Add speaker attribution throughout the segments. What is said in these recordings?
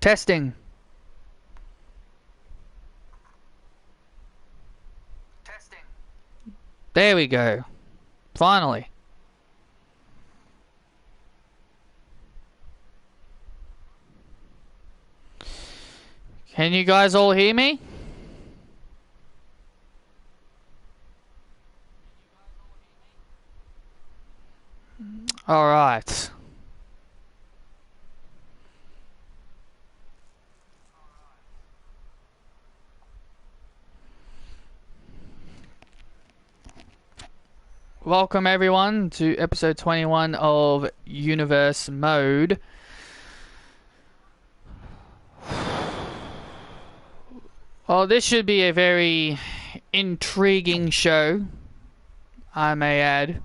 Speaker 1: Testing. Testing. There we go. Finally. Can you guys all hear me? All right. Welcome everyone to episode 21 of Universe Mode. Well, this should be a very intriguing show, I may add.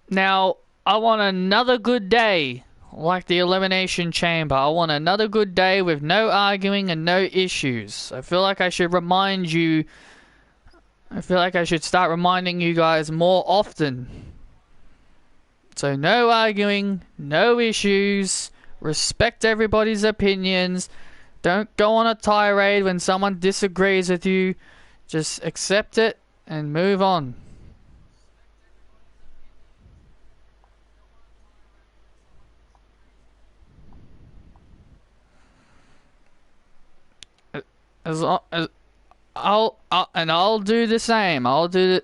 Speaker 1: Now, I want another good day, like the Elimination Chamber. I want another good day with no arguing and no issues. I feel like I should remind you... I feel like I should start reminding you guys more often. So no arguing, no issues, respect everybody's opinions, don't go on a tirade when someone disagrees with you. Just accept it and move on. I'll do the same. I'll do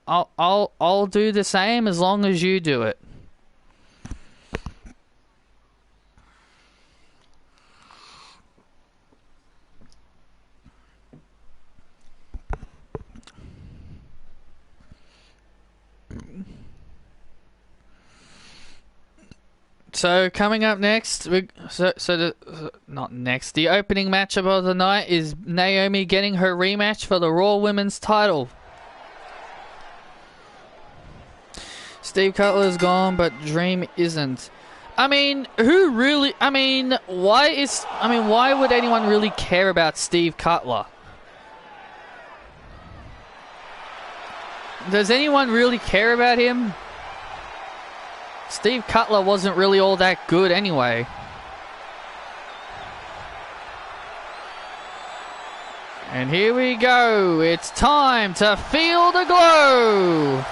Speaker 1: the same as long as you do it. So coming up next, the opening matchup of the night is Naomi getting her rematch for the Raw Women's title. Steve Cutler's gone, but Dream isn't. I mean, why would anyone really care about Steve Cutler? Does anyone really care about him? Steve Cutler wasn't really all that good anyway. And here we go. It's time to feel the glow.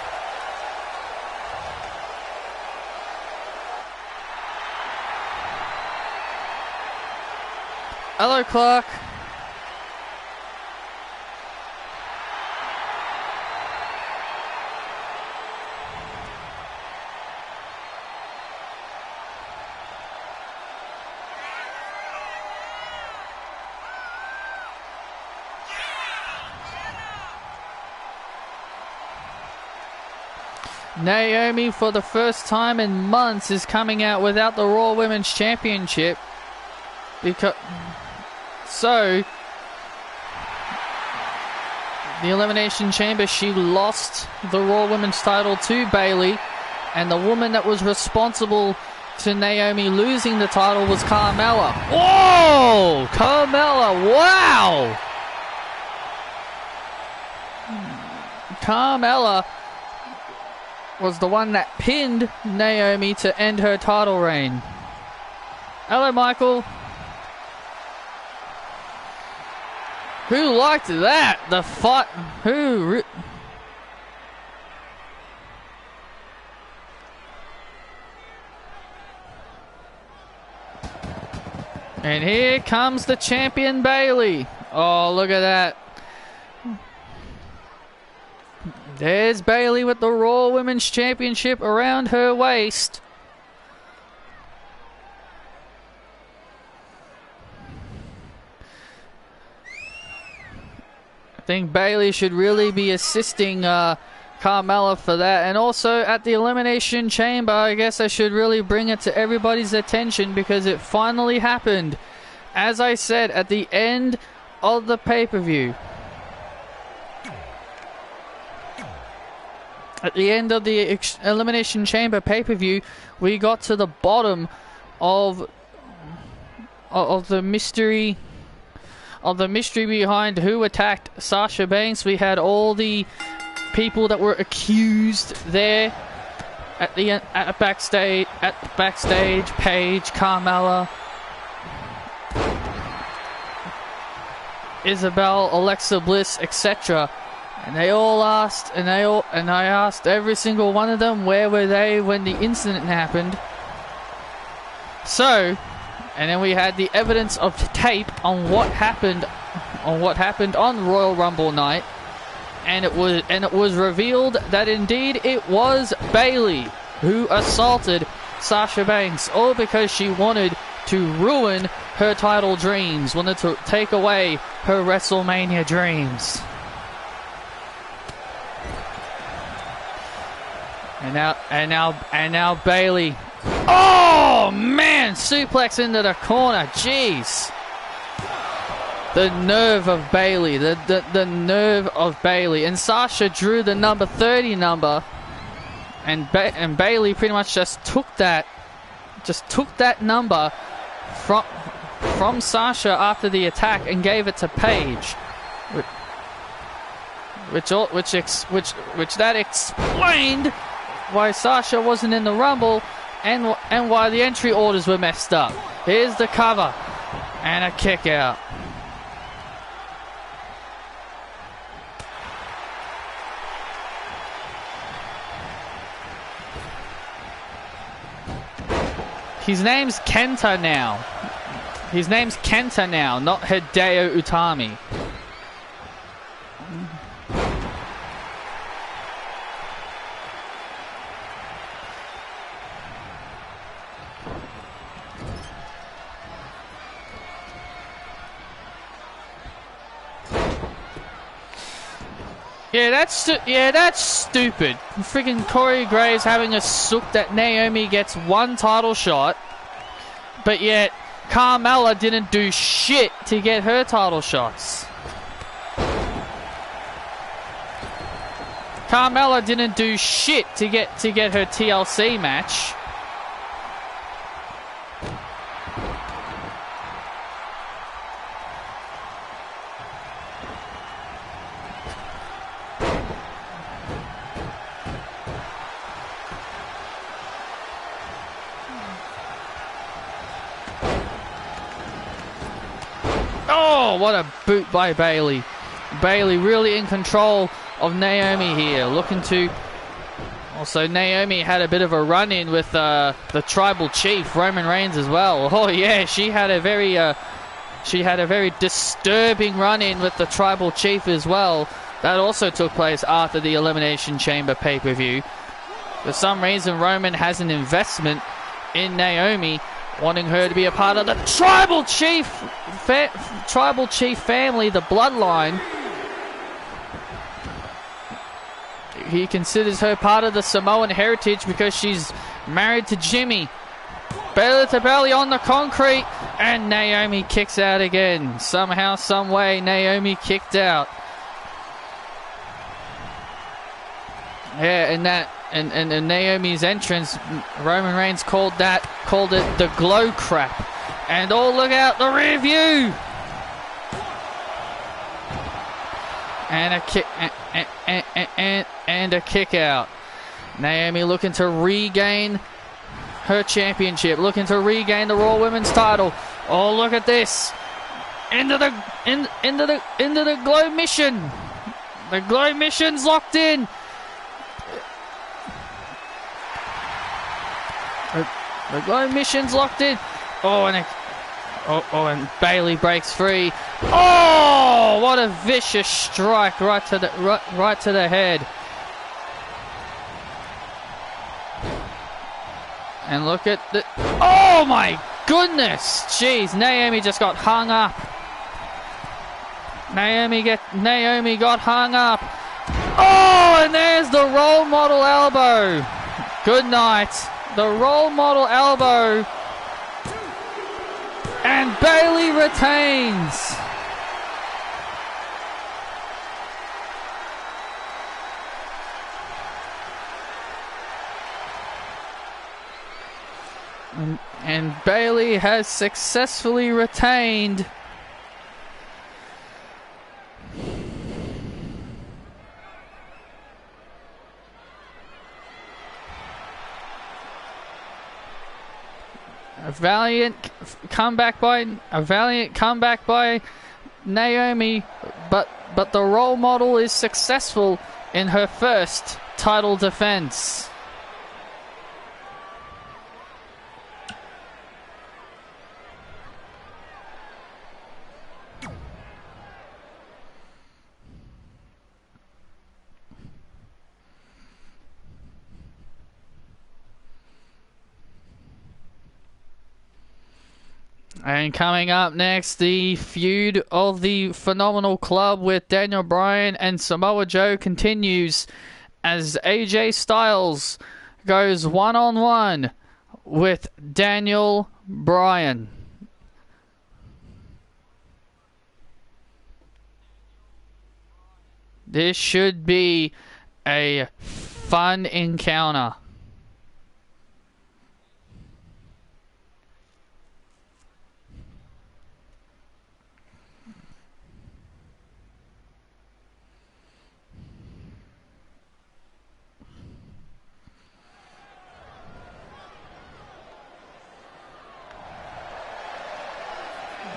Speaker 1: Hello, Clark. Naomi, for the first time in months, is coming out without the Raw Women's Championship. So, the Elimination Chamber, she lost the Raw Women's title to Bayley. And the woman that was responsible to Naomi losing the title was Carmella. Whoa! Carmella, wow! Carmella was the one that pinned Naomi to end her title reign. Hello, Michael. Who liked that? The fight. Who? And here comes the champion, Bayley. Oh, look at that. There's Bayley with the Raw Women's Championship around her waist. I think Bayley should really be assisting Carmella for that. And also at the Elimination Chamber, I guess I should really bring it to everybody's attention because it finally happened. As I said, at the end of the pay-per-view. At the end of the Elimination Chamber pay-per-view, we got to the bottom of the mystery behind who attacked Sasha Banks. We had all the people that were accused there at backstage. Paige, Carmella, Isabel, Alexa Bliss, etc. And they all asked, and I asked every single one of them, where were they when the incident happened? So, and then we had the evidence of tape on what happened on Royal Rumble night, and it was revealed that indeed it was Bayley who assaulted Sasha Banks, all because she wanted to ruin her title dreams, wanted to take away her WrestleMania dreams. And now Bayley. Oh man, suplex into the corner. Jeez. The nerve of Bayley. The nerve of Bayley. And Sasha drew the number 30 number. And Bayley pretty much just took that number from Sasha after the attack and gave it to Paige. Which that explained why Sasha wasn't in the Rumble and why the entry orders were messed up. Here's the cover and a kick out. His name's Kenta now. Not Hideo Utami. Yeah, that's stupid. Freaking Corey Graves having a sook that Naomi gets one title shot, but yet Carmella didn't do shit to get her title shots. Carmella didn't do shit to get her TLC match. Oh, what a boot by Bayley. Bayley really in control of Naomi here, looking to... Also, Naomi had a bit of a run-in with the Tribal Chief, Roman Reigns, as well. Oh yeah, she had a very disturbing run-in with the Tribal Chief as well. That also took place after the Elimination Chamber pay-per-view. For some reason, Roman has an investment in Naomi, wanting her to be a part of the Tribal Chief family, the bloodline. He considers her part of the Samoan heritage because she's married to Jimmy. Belly to belly on the concrete, and Naomi kicks out again. Somehow, some way, Naomi kicked out. Yeah, and Naomi's entrance, Roman Reigns called it the glow crap. And oh, look out, the rear view! And a kick and a kick out. Naomi looking to regain her championship, looking to regain the Raw Women's title. Oh, look at this! Into the glow mission. The glow mission's locked in. The glow mission's locked in. And Bayley breaks free. Oh, what a vicious strike right to the head. And look at the... Oh my goodness! Jeez, Naomi just got hung up. Naomi got hung up. Oh, and there's the role model elbow. Good night. The role model elbow. And Bayley retains. And Bayley has successfully retained. A valiant comeback by Naomi, but the role model is successful in her first title defense. And coming up next, the feud of the Phenomenal Club with Daniel Bryan and Samoa Joe continues as AJ Styles goes one-on-one with Daniel Bryan. This should be a fun encounter.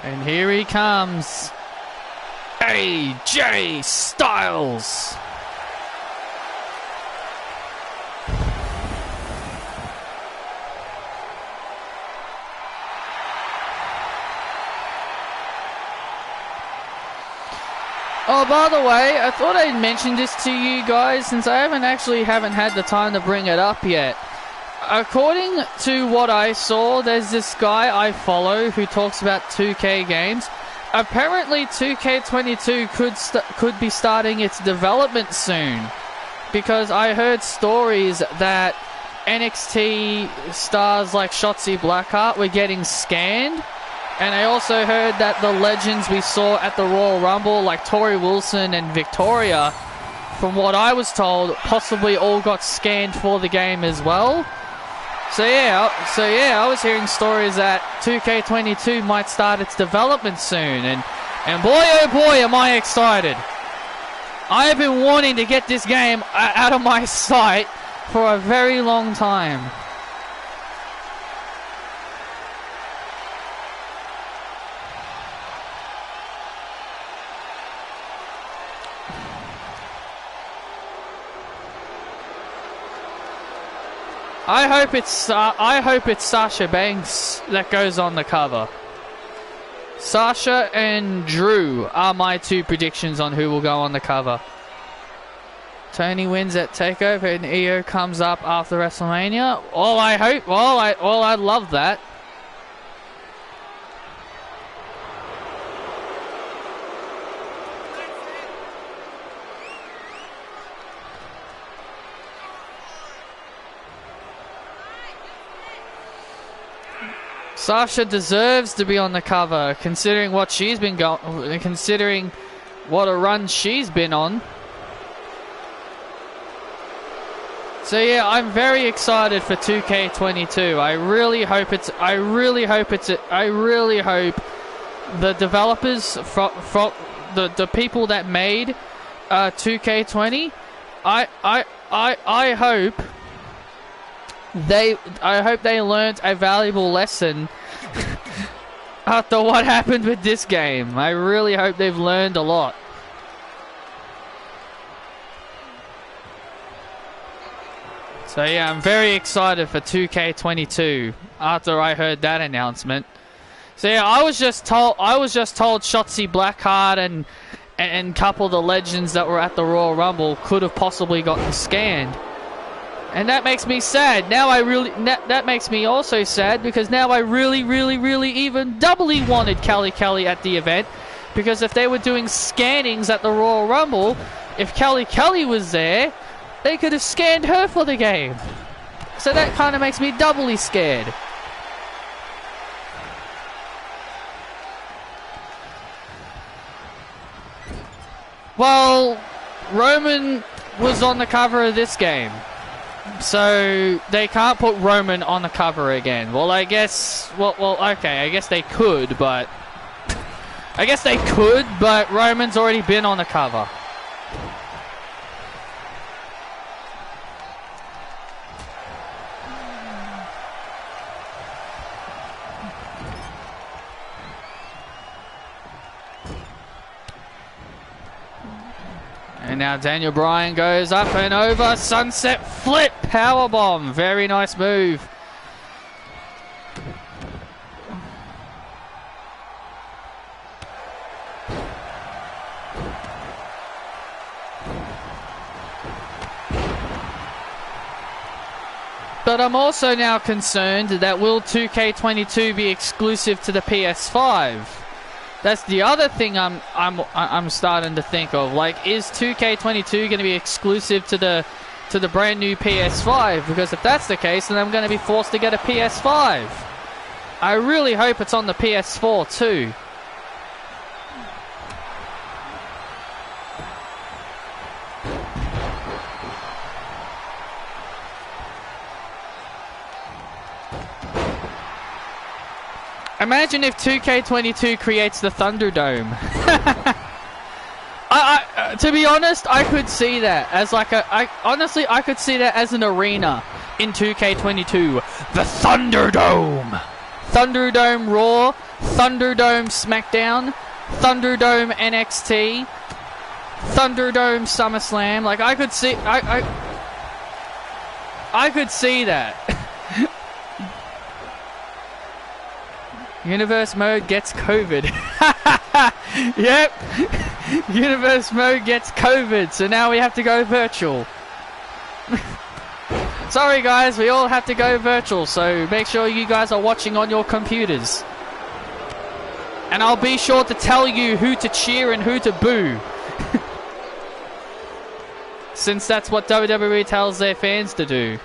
Speaker 1: And here he comes, AJ Styles. Oh, by the way, I thought I'd mention this to you guys since I haven't had the time to bring it up yet. According to what I saw, there's this guy I follow who talks about 2K games. Apparently 2K22 could be starting its development soon, because I heard stories that NXT stars like Shotzi Blackheart were getting scanned, and I also heard that the legends we saw at the Royal Rumble like Tori Wilson and Victoria, from what I was told, possibly all got scanned for the game as well. So yeah, I was hearing stories that 2K22 might start its development soon, and boy oh boy am I excited. I have been wanting to get this game out of my sight for a very long time. I hope it's Sasha Banks that goes on the cover. Sasha and Drew are my two predictions on who will go on the cover. Tony wins at TakeOver and Io comes up after WrestleMania. I'd love that. Sasha deserves to be on the cover, considering what she's been considering what a run she's been on. So yeah, I'm very excited for 2K22. I really hope the developers, the people that made 2K20, I hope they learned a valuable lesson after what happened with this game. I really hope they've learned a lot. So yeah, I'm very excited for 2K22 after I heard that announcement. So yeah, I was just told Shotzi Blackheart and a couple of the legends that were at the Royal Rumble could have possibly gotten scanned. And that makes me sad. That makes me also sad because now I really even doubly wanted Kelly at the event, because if they were doing scannings at the Royal Rumble, if Kelly was there, they could have scanned her for the game. So that kind of makes me doubly scared. Well, Roman was on the cover of this game. So they can't put Roman on the cover again. Well, I guess. Well, okay. I guess they could, but Roman's already been on the cover. And now Daniel Bryan goes up and over. Sunset flip powerbomb. Very nice move. But I'm also now concerned that will 2K22 be exclusive to the PS5? That's the other thing I'm starting to think of. Like, is 2K22 going to be exclusive to the brand new PS5? Because if that's the case, then I'm going to be forced to get a PS5. I really hope it's on the PS4 too. Imagine if 2K22 creates the Thunderdome. To be honest, I could see that as like honestly, I could see that as an arena in 2K22. The Thunderdome. Thunderdome Raw, Thunderdome SmackDown, Thunderdome NXT, Thunderdome SummerSlam. Like, I could see, I could see that. Universe mode gets COVID. Yep. Universe mode gets COVID, so now we have to go virtual. Sorry guys, we all have to go virtual, so make sure you guys are watching on your computers. And I'll be sure to tell you who to cheer and who to boo. Since that's what WWE tells their fans to do.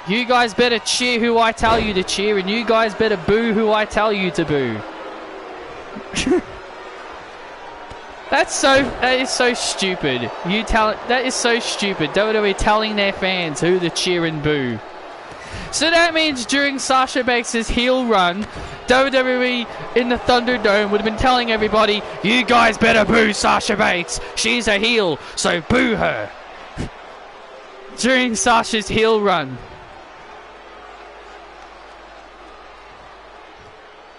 Speaker 1: You guys better cheer who I tell you to cheer, and you guys better boo who I tell you to boo. That is so stupid. That is so stupid. WWE telling their fans who to cheer and boo. So that means during Sasha Banks' heel run, WWE in the Thunderdome would have been telling everybody, you guys better boo Sasha Banks. She's a heel, so boo her. During Sasha's heel run.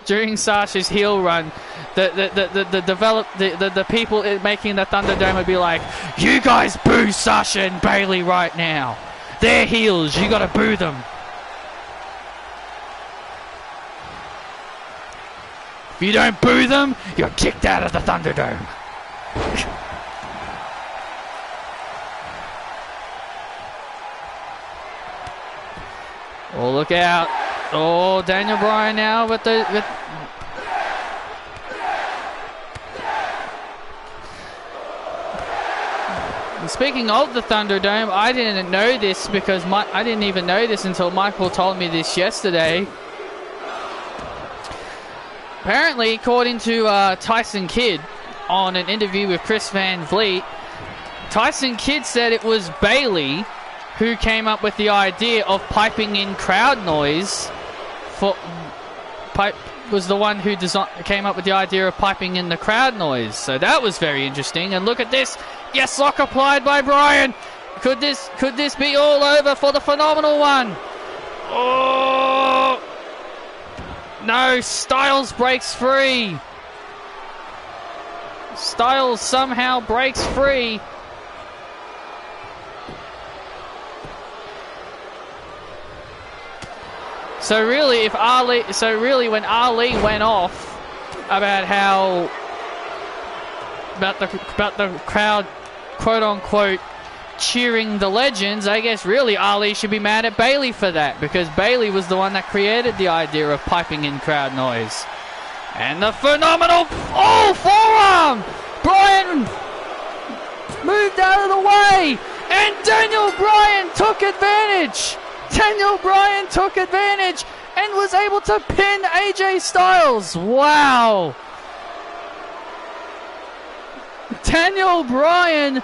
Speaker 1: During Sasha's heel run, the people making the Thunderdome would be like, you guys boo Sasha and Bayley right now. They're heels, you gotta boo them. If you don't boo them, you're kicked out of the Thunderdome. Oh, look out. Oh, Daniel Bryan now with Speaking of the Thunderdome, I didn't know this because I didn't even know this until Michael told me this yesterday. Apparently, according to Tyson Kidd on an interview with Chris Van Vliet, Tyson Kidd said it was Bayley who came up with the idea of piping in crowd noise. Was the one who came up with the idea of piping in the crowd noise. So that was very interesting. And look at this. Yes, lock applied by Bryan. Could this be all over for the phenomenal one? Oh! No, Styles breaks free. Styles somehow breaks free. So really, when Ali went off about the crowd, quote unquote, cheering the legends, I guess really Ali should be mad at Bayley for that, because Bayley was the one that created the idea of piping in crowd noise. And the phenomenal forearm! Bryan moved out of the way, and Daniel Bryan took advantage. Daniel Bryan took advantage and was able to pin AJ Styles. Wow. Daniel Bryan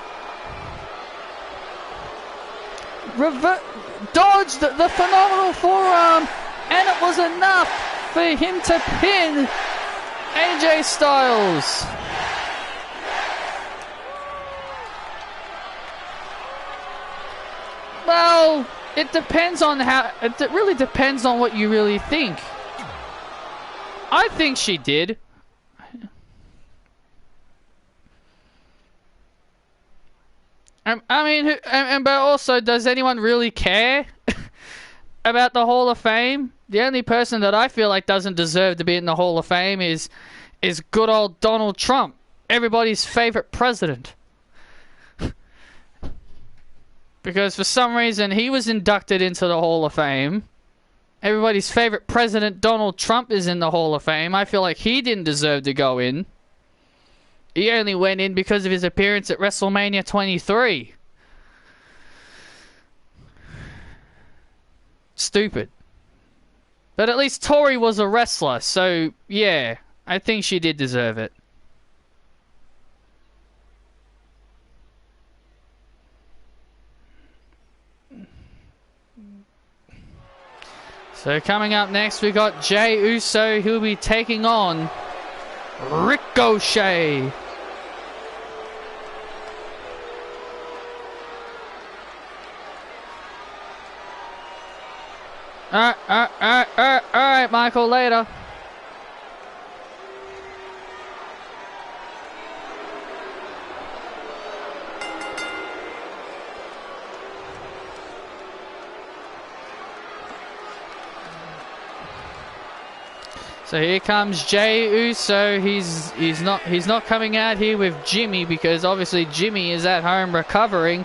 Speaker 1: dodged the phenomenal forearm, and it was enough for him to pin AJ Styles. Well, it depends on how. It really depends on what you really think. I think she did. I mean, but also, does anyone really care about the Hall of Fame? The only person that I feel like doesn't deserve to be in the Hall of Fame is good old Donald Trump, everybody's favorite president. Because for some reason he was inducted into the Hall of Fame. Everybody's favorite president, Donald Trump, is in the Hall of Fame. I feel like he didn't deserve to go in. He only went in because of his appearance at WrestleMania 23. Stupid. But at least Tori was a wrestler, so yeah, I think she did deserve it. So coming up next, we got Jey Uso, who'll be taking on Ricochet. Alright, Michael, later. So here comes Jey Uso. He's not coming out here with Jimmy because obviously Jimmy is at home recovering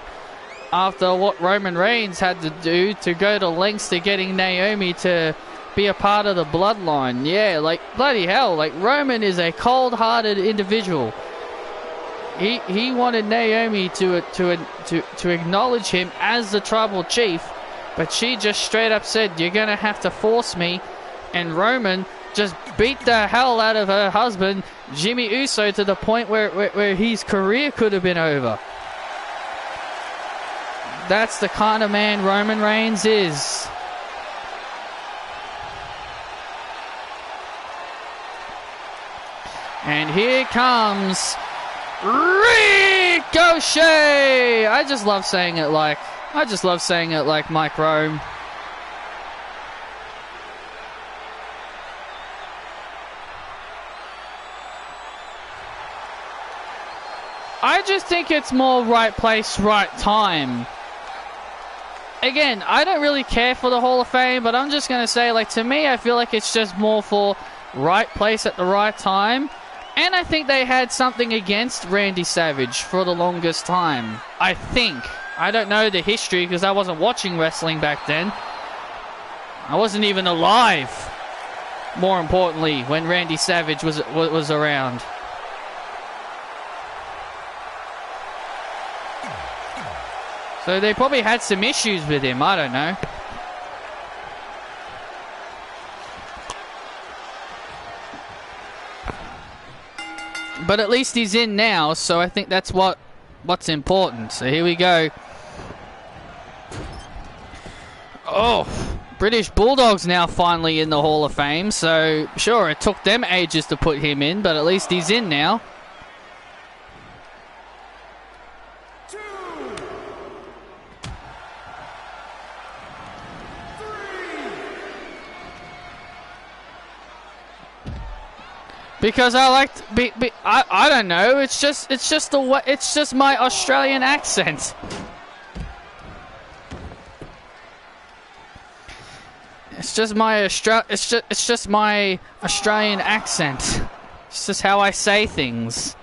Speaker 1: after what Roman Reigns had to do to go to lengths to getting Naomi to be a part of the bloodline. Yeah, like bloody hell, like Roman is a cold-hearted individual. He wanted Naomi to acknowledge him as the tribal chief, but she just straight up said, "You're gonna have to force me," and Roman just beat the hell out of her husband, Jimmy Uso, to the point where his career could have been over. That's the kind of man Roman Reigns is. And here comes Ricochet! I just love saying it like Mike Rome. I just think it's more right place, right time. Again, I don't really care for the Hall of Fame, but I'm just going to say, like, to me, I feel like it's just more for right place at the right time. And I think they had something against Randy Savage for the longest time. I think. I don't know the history because I wasn't watching wrestling back then. I wasn't even alive, more importantly, when Randy Savage was around. So they probably had some issues with him, I don't know. But at least he's in now, so I think that's what's important. So here we go. Oh, British Bulldog's now finally in the Hall of Fame, so sure, it took them ages to put him in, but at least he's in now. Because I like I don't know. It's just the way. It's just my Australian accent. It's just my Australian accent. It's just how I say things.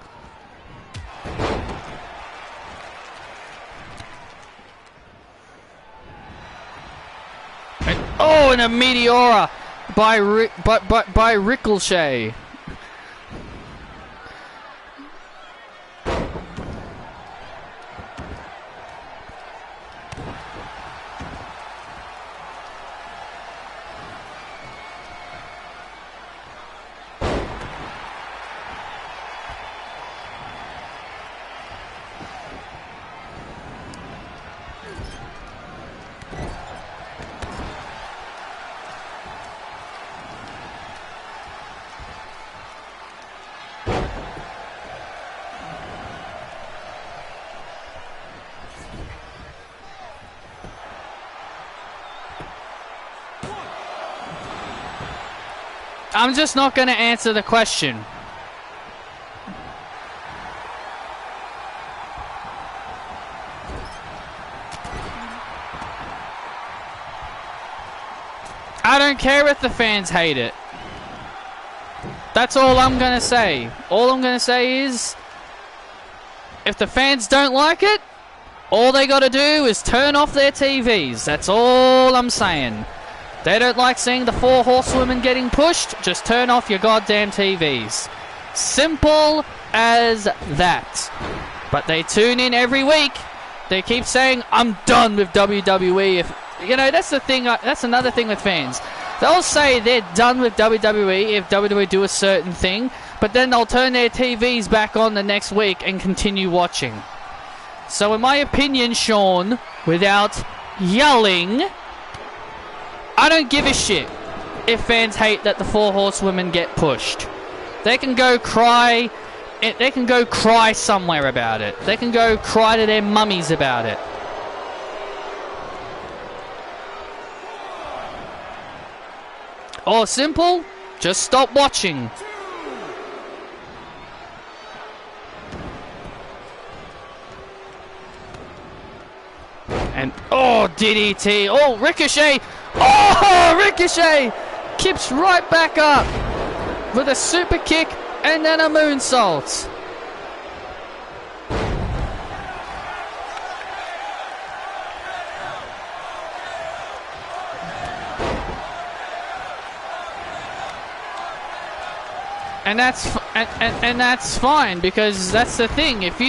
Speaker 1: And a Meteora by Ricochet. I'm just not going to answer the question. I don't care if the fans hate it. That's all I'm going to say. All I'm going to say is, if the fans don't like it, all they got to do is turn off their TVs. That's all I'm saying. They don't like seeing the 4 horsewomen getting pushed, just turn off your goddamn TVs. Simple as that. But they tune in every week. They keep saying, I'm done with WWE. If you know, that's the thing. That's another thing with fans. They'll say they're done with WWE if WWE do a certain thing, but then they'll turn their TVs back on the next week and continue watching. So in my opinion, Sean, without yelling, I don't give a shit if fans hate that the 4 horsewomen get pushed. They can go cry. They can go cry somewhere about it. They can go cry to their mummies about it. Or simple, just stop watching. And, oh, DDT. Oh, Ricochet. Oh, Ricochet keeps right back up with a super kick and then a moonsault. And that's fine, because that's the thing. If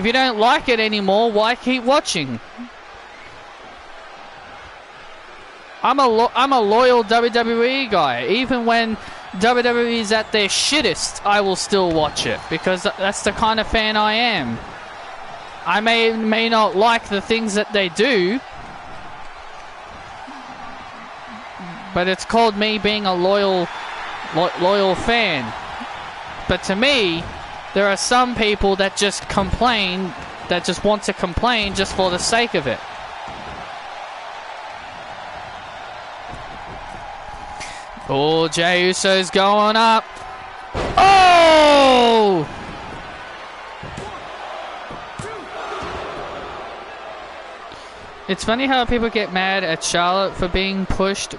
Speaker 1: you don't like it anymore, why keep watching? I'm a loyal WWE guy. Even when WWE is at their shittest, I will still watch it, because that's the kind of fan I am. I may not like the things that they do, but it's called me being a loyal fan. But to me, there are some people that just complain, that just want to complain just for the sake of it. Oh, Jey Uso's going up. Oh! It's funny how people get mad at Charlotte for being pushed,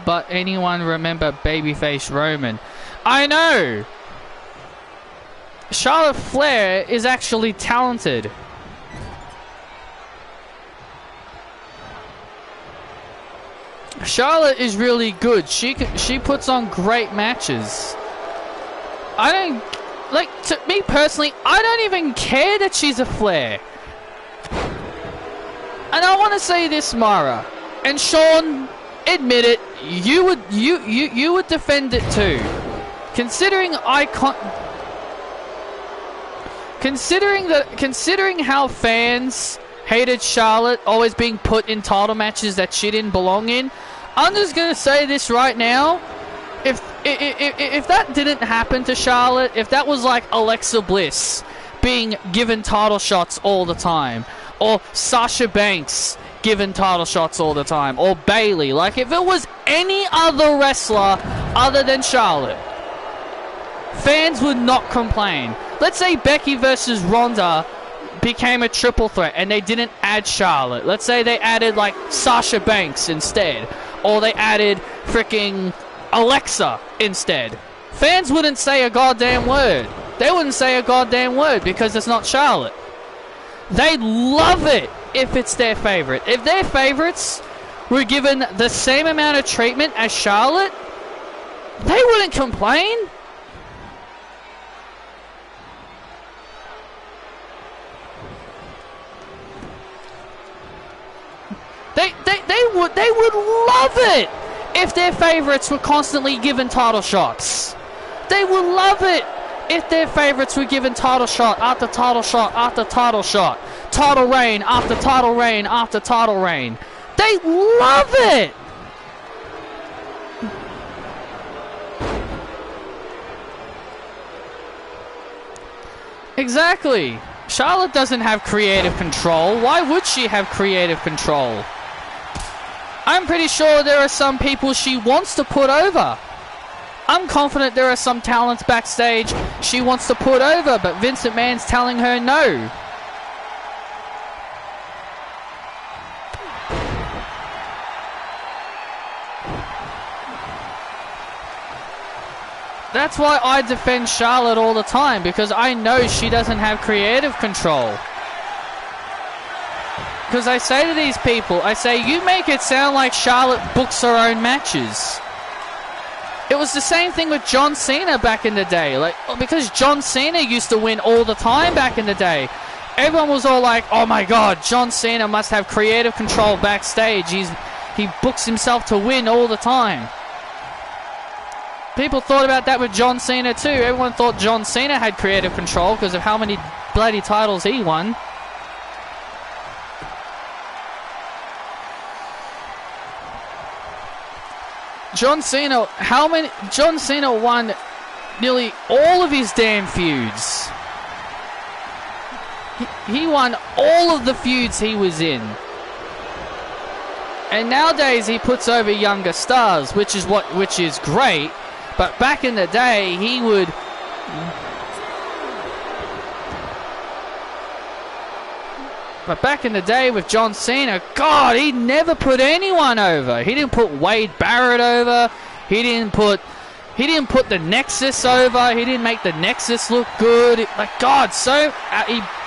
Speaker 1: but anyone remember babyface Roman? I know! Charlotte Flair is actually talented. Charlotte is really good. She puts on great matches. I don't... Like, to me personally, I don't even care that she's a Flair. And I want to say this, Mara. And Sean, admit it, you would defend it too. Considering how fans hated Charlotte always being put in title matches that she didn't belong in, I'm just gonna say this right now. If that didn't happen to Charlotte, if that was like Alexa Bliss being given title shots all the time, or Sasha Banks given title shots all the time, or Bayley, like if it was any other wrestler other than Charlotte, fans would not complain. Let's say Becky versus Ronda became a triple threat and they didn't add Charlotte. Let's say they added like Sasha Banks instead, or they added freaking Alexa instead. Fans wouldn't say a goddamn word. They wouldn't say a goddamn word because it's not Charlotte. They love it if it's their favorite. If their favorites were given the same amount of treatment as Charlotte, they wouldn't complain. They would love it if their favorites were constantly given title shots. They would love it if their favorites were given title shot after title shot after title shot, title reign after title reign after title reign. They love it. Exactly. Charlotte doesn't have creative control. Why would she have creative control? I'm pretty sure there are some people she wants to put over. I'm confident there are some talents backstage she wants to put over, but Vince McMahon's telling her no. That's why I defend Charlotte all the time, because I know she doesn't have creative control. Because I say to these people, I say, you make it sound like Charlotte books her own matches. It was the same thing with John Cena back in the day. Like, because John Cena used to win all the time back in the day. Everyone was all like, oh my god, John Cena must have creative control backstage. He books himself to win all the time. People thought about that with John Cena too. Everyone thought John Cena had creative control because of how many bloody titles he won. John Cena won nearly all of his damn feuds. He won all of the feuds he was in. And nowadays he puts over younger stars, which is great. But back in the day, he would... But back in the day with John Cena, God, he never put anyone over. He didn't put Wade Barrett over. He didn't put the Nexus over. He didn't make the Nexus look good. Like, God,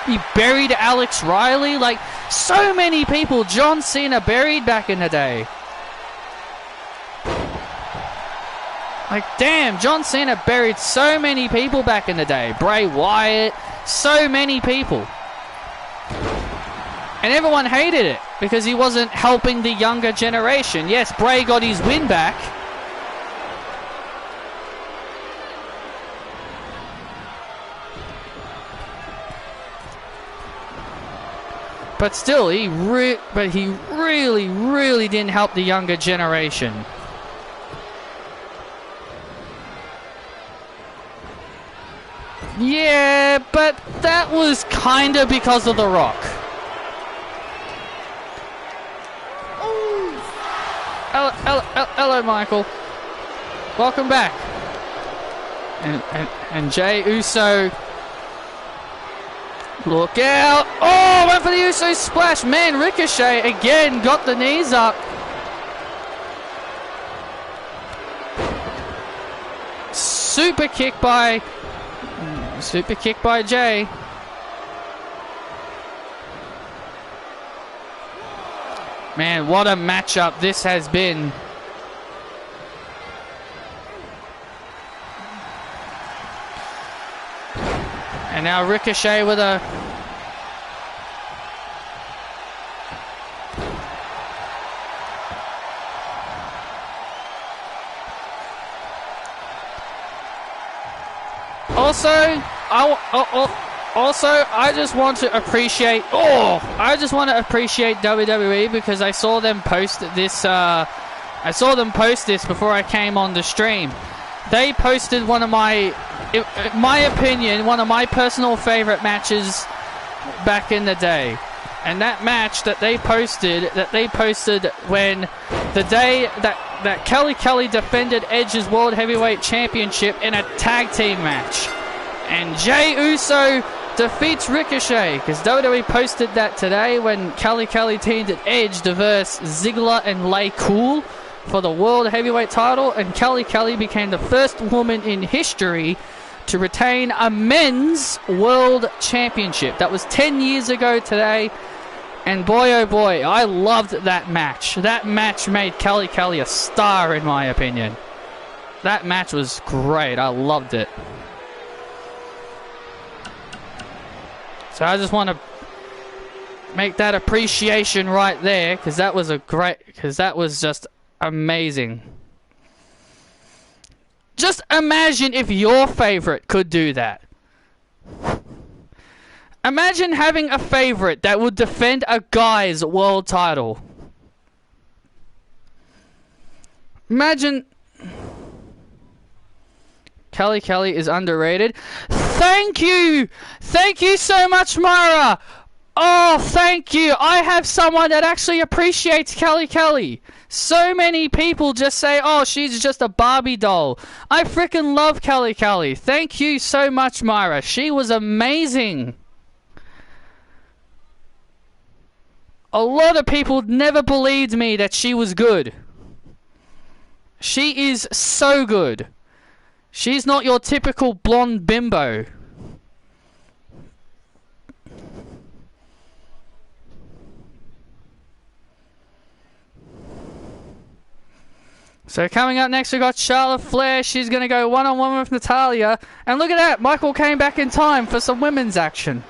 Speaker 1: he buried Alex Riley. Like, so many people John Cena buried back in the day. Like, damn, John Cena buried so many people back in the day. Bray Wyatt, so many people. And everyone hated it because he wasn't helping the younger generation. Yes, Bray got his win back. But still, he really, really didn't help the younger generation. Yeah, but that was kinda because of The Rock. Hello, Michael. Welcome back. And Jey Uso. Look out. Oh, went for the Uso splash. Man, Ricochet again got the knees up. Super kick by Jey. Man, what a matchup this has been. And now Ricochet with a... Also, I just want to appreciate... I just want to appreciate WWE because I saw them post this... I saw them post this before I came on the stream. They posted one of my... in my opinion, one of my personal favorite matches back in the day. And that match that they posted when the day that Kelly defended Edge's World Heavyweight Championship in a tag team match. And Jey Uso defeats Ricochet, because WWE posted that today when Kelly teamed at Edge to verse Ziggler and Lay Cool for the World Heavyweight title, and Kelly became the first woman in history to retain a men's world championship. That was 10 years ago today, and boy oh boy, I loved that match. That match made Kelly a star in my opinion. That match was great. I loved it. So I just want to make that appreciation right there, because that was just amazing. Just imagine if your favorite could do that. Imagine having a favorite that would defend a guy's world title. Imagine... Kelly is underrated. Thank you! Thank you so much, Mara! Oh, thank you. I have someone that actually appreciates Kelly. So many people just say, oh, she's just a Barbie doll. I freaking love Kelly. Thank you so much, Myra. She was amazing. A lot of people never believed me that she was good. She is so good. She's not your typical blonde bimbo. So coming up next, we got Charlotte Flair. She's going to go one-on-one with Natalya. And look at that, Michael came back in time for some women's action.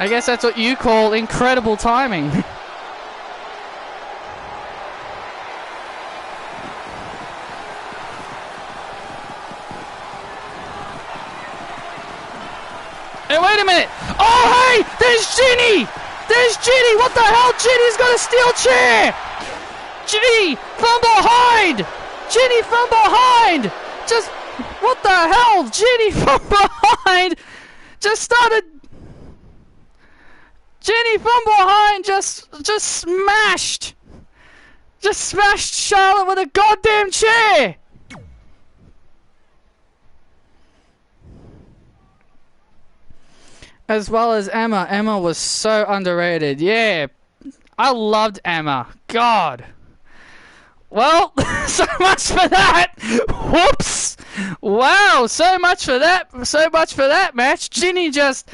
Speaker 1: I guess that's what you call incredible timing. Hey, wait a minute! Oh, hey! There's Ginny! There's Ginny! What the hell? Ginny's got a steel chair! Ginny from behind! Ginny from behind! Just, what the hell? Ginny from behind just started... Ginny from behind just smashed! Just smashed Charlotte with a goddamn chair! As well as Emma. Emma was so underrated. Yeah, I loved Emma. God. Well, so much for that. Whoops. Wow, so much for that. So much for that match. Ginny just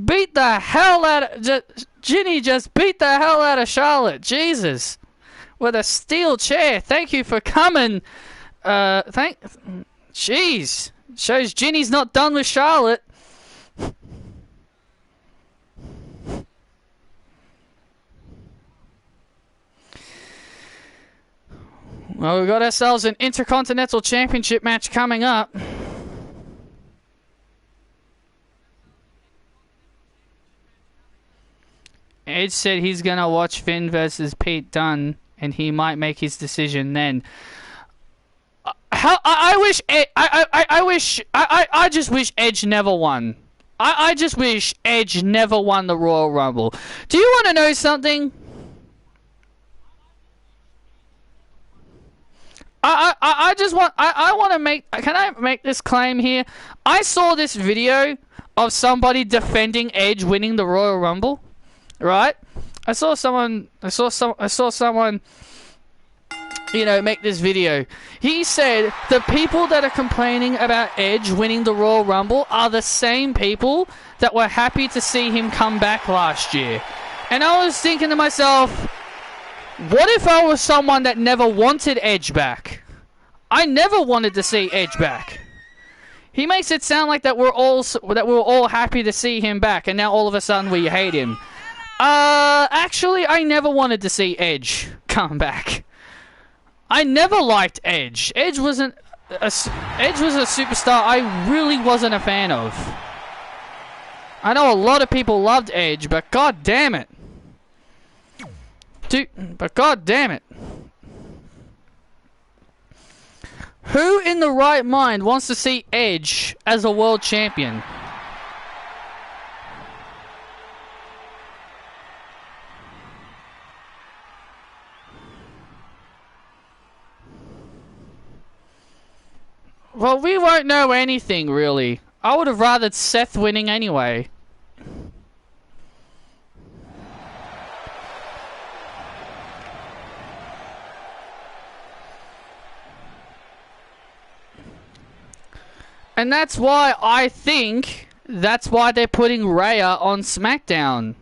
Speaker 1: beat the hell out of... Ginny just beat the hell out of Charlotte. Jesus. With a steel chair. Thank you for coming. Jeez. Shows Ginny's not done with Charlotte. Well, we've got ourselves an Intercontinental Championship match coming up. Edge said he's going to watch Finn versus Pete Dunne, and he might make his decision then. I just wish Edge never won. I just wish Edge never won the Royal Rumble. Do you want to know something? I want to make... Can I make this claim here? I saw this video of somebody defending Edge winning the Royal Rumble, right? I saw someone, you know, make this video. He said the people that are complaining about Edge winning the Royal Rumble are the same people that were happy to see him come back last year. And I was thinking to myself, what if I was someone that never wanted Edge back? I never wanted to see Edge back. He makes it sound like that we're all happy to see him back, and now all of a sudden we hate him. Actually, I never wanted to see Edge come back. I never liked Edge. Edge was a superstar I really wasn't a fan of. I know a lot of people loved Edge, but god damn it. But god damn it. Who in the right mind wants to see Edge as a world champion? Well, we won't know anything, really. I would have rathered Seth winning anyway. And that's why I think that's why they're putting Rhea on SmackDown.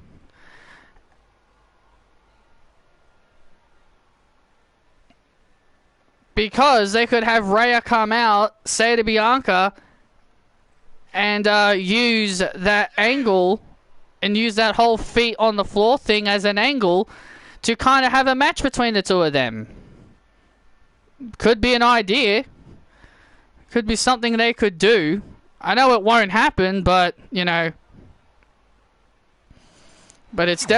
Speaker 1: Because they could have Rhea come out, say to Bianca, and use that angle, and use that whole feet on the floor thing as an angle to kind of have a match between the two of them. Could be an idea. Could be something they could do. I know it won't happen, but, you know. But it's definitely...